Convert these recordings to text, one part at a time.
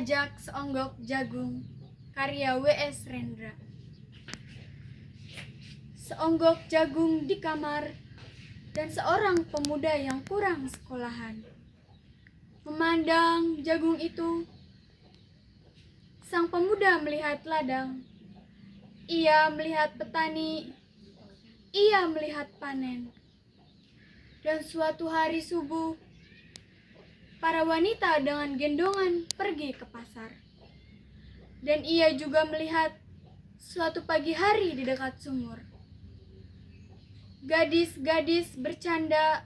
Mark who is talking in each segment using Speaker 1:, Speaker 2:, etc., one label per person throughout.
Speaker 1: Sajak Seonggok Jagung, karya W.S. Rendra. Seonggok jagung di kamar, dan seorang pemuda yang kurang sekolahan memandang jagung itu. Sang pemuda melihat ladang, ia melihat petani, ia melihat panen. Dan suatu hari subuh, para wanita dengan gendongan pergi ke pasar. Dan ia juga melihat suatu pagi hari di dekat sumur, gadis-gadis bercanda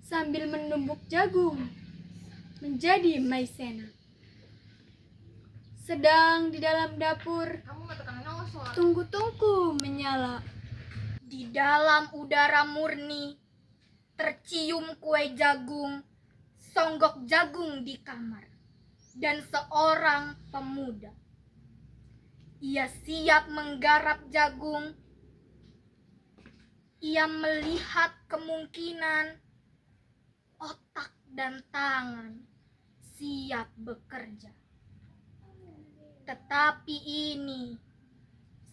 Speaker 1: sambil menumbuk jagung menjadi maizena. Sedang di dalam dapur, tungku-tungku menyala. Di dalam udara murni tercium kue jagung, songgok jagung di kamar, dan seorang pemuda. Ia siap menggarap jagung. Ia melihat kemungkinan otak dan tangan siap bekerja. Tetapi ini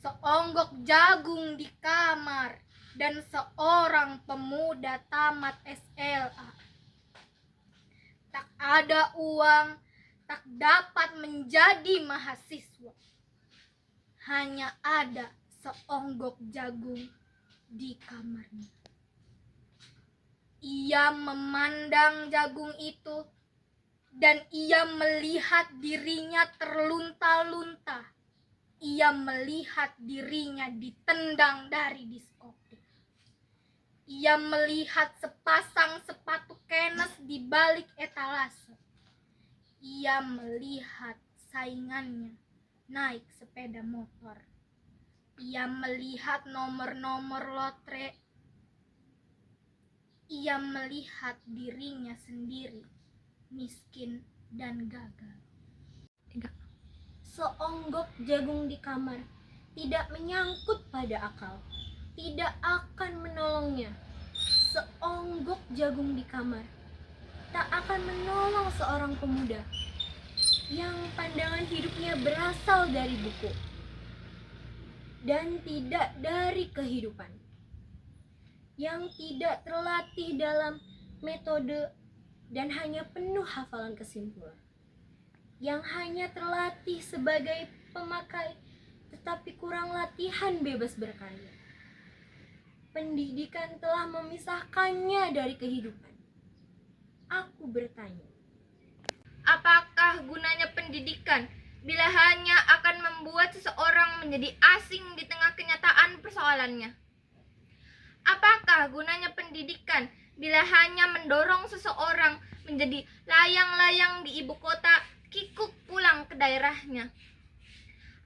Speaker 1: seonggok jagung di kamar dan seorang pemuda tamat SLA. Tak ada uang, tak dapat menjadi mahasiswa. Hanya ada seonggok jagung di kamarnya. Ia memandang jagung itu dan ia melihat dirinya terlunta-lunta. Ia melihat dirinya ditendang dari diskotik. Ia melihat sepasang sepatu kenes di balik etalase. Ia melihat saingannya naik sepeda motor. Ia melihat nomor-nomor lotre. Ia melihat dirinya sendiri miskin dan gagal.
Speaker 2: Seonggok jagung di kamar tidak menyangkut pada akal, tidak akan menolongnya. Seonggok jagung di kamar tak akan menolong seorang pemuda yang pandangan hidupnya berasal dari buku dan tidak dari kehidupan, yang tidak terlatih dalam metode dan hanya penuh hafalan kesimpulan, yang hanya terlatih sebagai pemakai tetapi kurang latihan bebas berkarya. Pendidikan telah memisahkannya dari kehidupan. Aku bertanya,
Speaker 1: Apakah gunanya pendidikan bila hanya akan membuat seseorang menjadi asing di tengah kenyataan persoalannya? Apakah gunanya pendidikan bila hanya mendorong seseorang menjadi layang-layang di ibu kota, kikuk pulang ke daerahnya?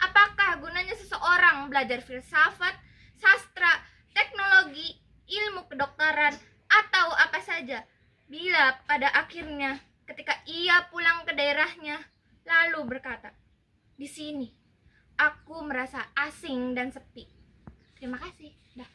Speaker 1: Apakah gunanya seseorang belajar filsafat, sastra, teknologi, ilmu kedokteran, atau apa saja, bila pada akhirnya ketika ia pulang ke daerahnya lalu berkata, "Di sini aku merasa asing dan sepi." Terima kasih. Dah.